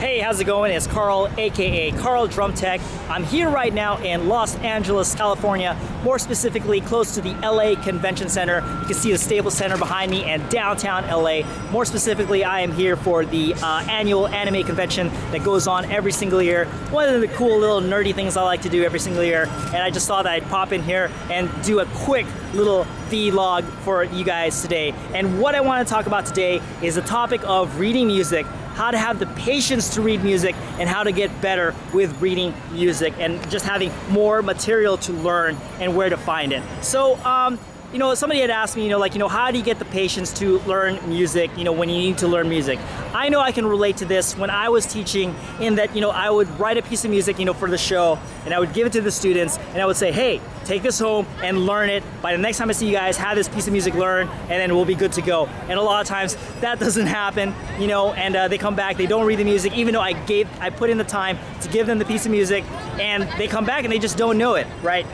Hey, how's it going? It's Carl, aka Carl Drum Tech. I'm here right now in Los Angeles, California, more specifically close to the LA Convention Center. You can see the Staples Center behind me and downtown LA. More specifically, I am here for the annual anime convention that goes on every single year. One of the cool little nerdy things I like to do every single year, and I just thought I'd pop in here and do a quick little vlog for you guys today. And what I want to talk about today is the topic of reading music, how to have the patience to read music, and how to get better with reading music and just having more material to learn and where to find it. So, you know, somebody had asked me, how do you get the patience to learn music, when you need to learn music? I know I can relate to this when I was teaching, in that, I would write a piece of music, for the show, and I would give it to the students, and I would say, hey, take this home and learn it. By the next time I see you guys, have this piece of music learned, and then we'll be good to go. And a lot of times that doesn't happen, and they come back, they don't read the music, even though I put in the time to give them the piece of music, and they come back and they just don't know it, right?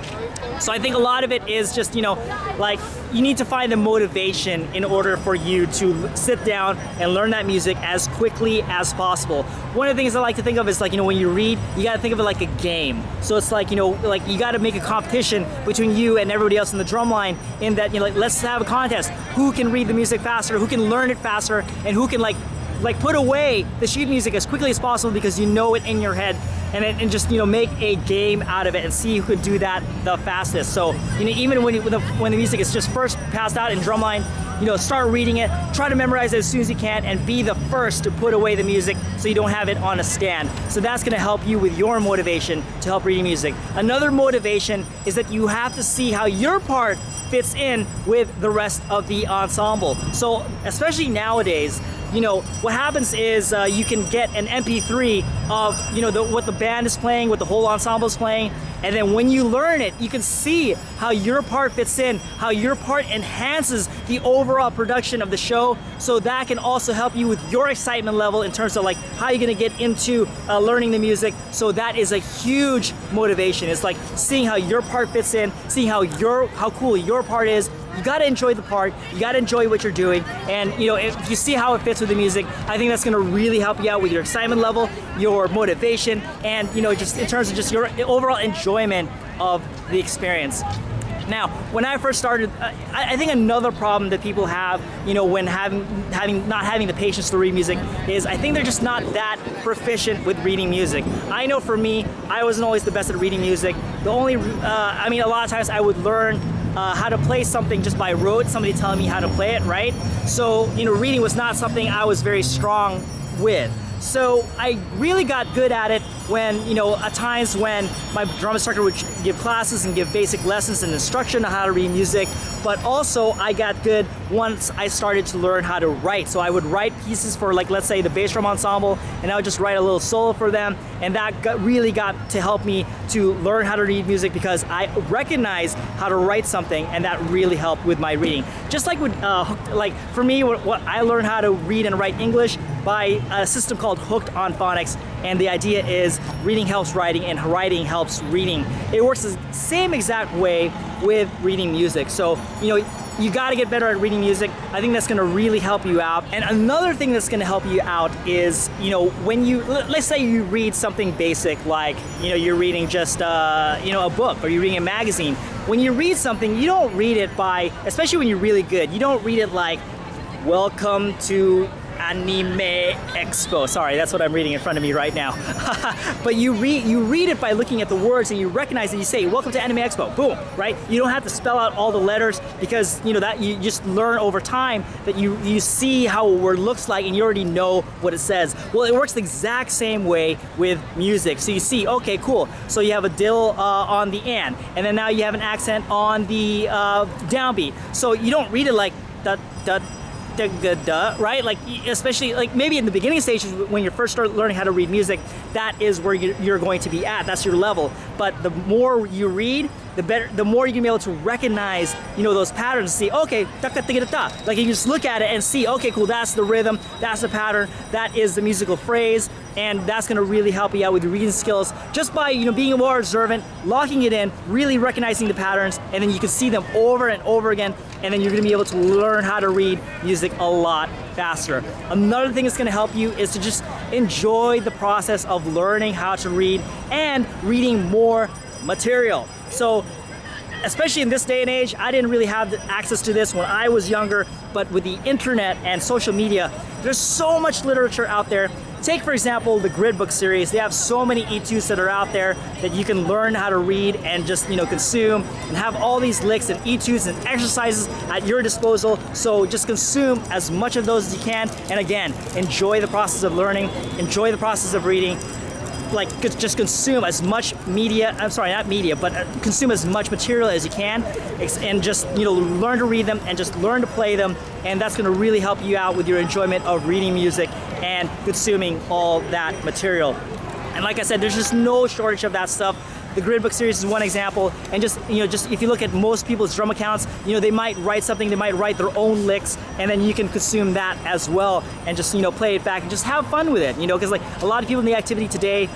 So I think a lot of it is just, you need to find the motivation in order for you to sit down and learn that music as quickly as possible. One of the things I like to think of is when you read, you gotta think of it like a game. So it's like you gotta make a competition between you and everybody else in the drum line, in that, let's have a contest. Who can read the music faster, who can learn it faster, and who can put away the sheet music as quickly as possible because you know it in your head, and just make a game out of it and see who could do that the fastest. So even when the music is just first passed out in drumline, start reading it, try to memorize it as soon as you can, and be the first to put away the music so you don't have it on a stand. So that's going to help you with your motivation to help reading music. Another motivation is that you have to see how your part fits in with the rest of the ensemble. So especially nowadays, what happens is you can get an MP3 of what the band is playing, what the whole ensemble is playing, and then when you learn it, you can see how your part fits in, how your part enhances the overall production of the show. So that can also help you with your excitement level in terms of how you're gonna get into learning the music. So that is a huge motivation. It's like seeing how your part fits in, seeing how cool your part is. You gotta enjoy the part, you gotta enjoy what you're doing, and if you see how it fits with the music, I think that's gonna really help you out with your excitement level, your motivation, and just in terms of just your overall enjoyment of the experience. Now, when I first started, I think another problem that people have, when not having the patience to read music, is I think they're just not that proficient with reading music. I know for me, I wasn't always the best at reading music. A lot of times I would learn how to play something just by rote, somebody telling me how to play it, right? So, reading was not something I was very strong with. So I really got good at it when, at times when my drum instructor would give classes and give basic lessons and instruction on how to read music, but also I got good once I started to learn how to write. So I would write pieces for let's say the bass drum ensemble, and I would just write a little solo for them, and that really got to help me to learn how to read music because I recognized how to write something, and that really helped with my reading. Just like with, for me, what I learned how to read and write English by a system called Hooked on Phonics, and the idea is reading helps writing and writing helps reading. It works the same exact way with reading music. So, you gotta get better at reading music. I think that's gonna really help you out. And another thing that's gonna help you out is, when let's say you read something basic, like, you're reading just, a book, or you're reading a magazine. When you read something, you don't read it by, especially when you're really good, you don't read it like, welcome to Anime Expo. Sorry, that's what I'm reading in front of me right now. But you read it by looking at the words, and you recognize that you say, welcome to Anime Expo, boom, right? You don't have to spell out all the letters because, that you just learn over time that you see how a word looks like and you already know what it says. Well, it works the exact same way with music. So you see, okay, cool. So you have a dill on the and then now you have an accent on the downbeat. So you don't read it like da da right? Especially maybe in the beginning stages when you first start learning how to read music, that is where you're going to be at. That's your level. But the more you read, the better, the more you can be able to recognize, those patterns. See, okay, like you just look at it and see, okay, cool, that's the rhythm, that's the pattern, that is the musical phrase, and that's going to really help you out with your reading skills just by being more observant, locking it in, really recognizing the patterns, and then you can see them over and over again, and then you're going to be able to learn how to read music a lot faster. Another thing that's going to help you is to just enjoy the process of learning how to read and reading more material. So especially in this day and age, I didn't really have access to this when I was younger, but with the internet and social media, there's so much literature out there. Take, for example, the grid book series. They have so many etudes that are out there that you can learn how to read and just, consume, and have all these licks and etudes and exercises at your disposal. So just consume as much of those as you can. And again, enjoy the process of learning, enjoy the process of reading. Like, just consume as much media, I'm sorry, not media, but consume as much material as you can, and just, learn to read them and just learn to play them, and that's gonna really help you out with your enjoyment of reading music and consuming all that material. And like I said, there's just no shortage of that stuff. The grid book series is one example, and just if you look at most people's drum accounts, they might write something, they might write their own licks, and then you can consume that as well, and just play it back and just have fun with it, because like a lot of people in the activity today,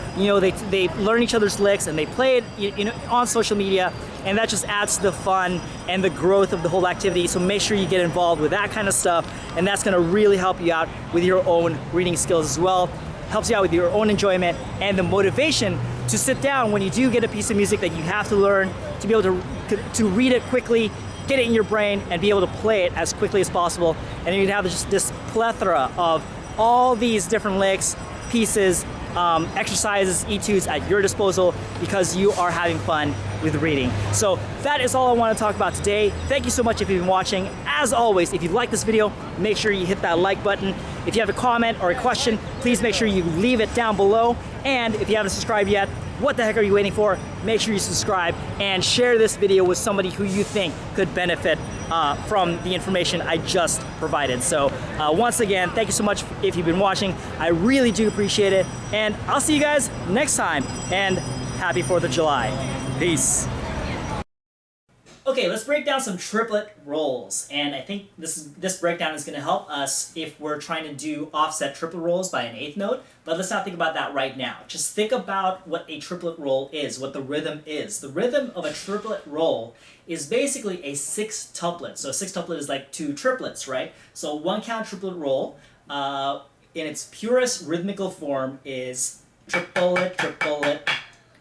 they learn each other's licks and they play it on social media, and that just adds to the fun and the growth of the whole activity. So make sure you get involved with that kind of stuff, and that's going to really help you out with your own reading skills as well. Helps you out with your own enjoyment and the motivation to sit down when you do get a piece of music that you have to learn, to be able to read it quickly, get it in your brain, and be able to play it as quickly as possible. And you can have just this plethora of all these different licks, pieces, exercises, etudes at your disposal because you are having fun with reading. So that is all I want to talk about today. Thank you so much if you've been watching. As always, if you like this video, make sure you hit that like button. If you have a comment or a question, please make sure you leave it down below. And if you haven't subscribed yet, what the heck are you waiting for? Make sure you subscribe and share this video with somebody who you think could benefit from the information I just provided. So once again, thank you so much if you've been watching. I really do appreciate it. And I'll see you guys next time. And happy 4th of July. Peace. Okay, let's break down some triplet rolls, and I think this breakdown is going to help us if we're trying to do offset triplet rolls by an eighth note, but let's not think about that right now. Just think about what a triplet roll is, what the rhythm is. The rhythm of a triplet roll is basically a 6 tuplet. So a 6 tuplet is like 2 triplets, right? So 1 count triplet roll in its purest rhythmical form is triplet, triplet,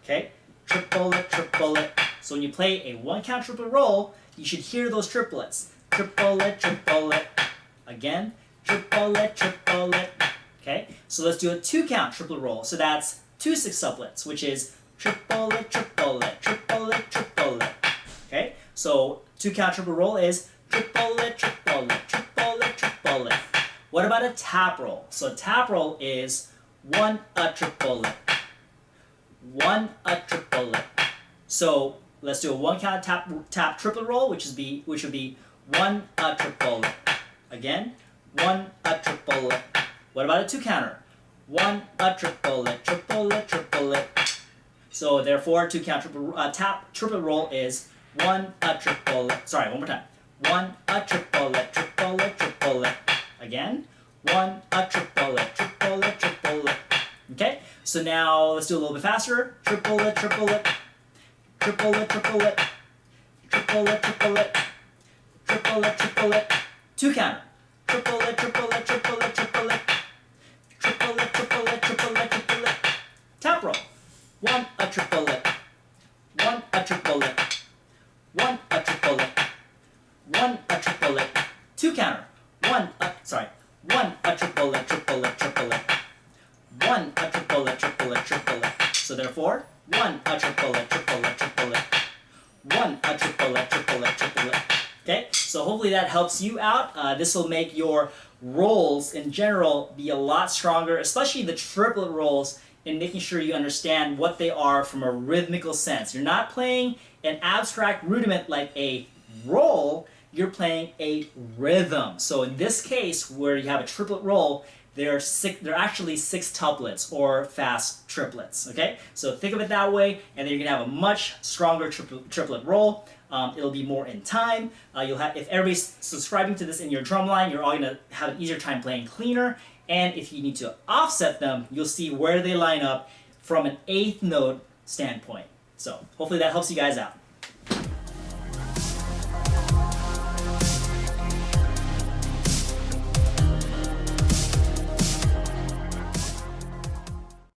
okay? Triplet, triplet. So when you play a 1 count triplet roll, you should hear those triplets. Triplet, triplet. Again, triplet, triplet. Okay, so let's do a 2 count triplet roll. So that's 2 sextuplets, which is triplet, triplet, triplet, triplet. Okay, so 2 count triplet roll is triplet, triplet, triplet, triplet. What about a tap roll? So a tap roll is 1 a triplet. 1 a triplet. So let's do a 1 count tap triplet roll, which would be 1 a triplet. Again, 1 a triplet. What about a 2 counter? 1 a triplet, triplet, triplet. So therefore, 2 count tap triplet roll is 1 a triplet. Sorry, one more time. 1 a triplet, triplet, triplet. Again, 1 a triplet, triplet, triplet. Okay, so now let's do a little bit faster. Triplet, triplet, triplet, triplet, triplet, triplet, triplet, triplet. 2 counter. Triplet, triplet, triplet, triplet, triplet, triplet, triplet, triplet. Tap roll. 1 a triplet, 1 a triplet, 1 a triplet, 1 a triplet. 2 counter. 1 a triplet, triplet, triplet. 1 a triplet, triplet, triplet. So therefore, 1 a triplet, triplet, triplet. 1 a triplet, triplet, triplet. Okay, so hopefully that helps you out. This will make your rolls in general be a lot stronger, especially the triplet rolls, in making sure you understand what they are from a rhythmical sense. You're not playing an abstract rudiment like a roll, you're playing a rhythm. So in this case, where you have a triplet roll, they're actually 6 tuplets or fast triplets, okay? So think of it that way, and then you're gonna have a much stronger triplet roll. It'll be more in time. If everybody's subscribing to this in your drum line, you're all gonna have an easier time playing cleaner. And if you need to offset them, you'll see where they line up from an eighth note standpoint. So hopefully that helps you guys out.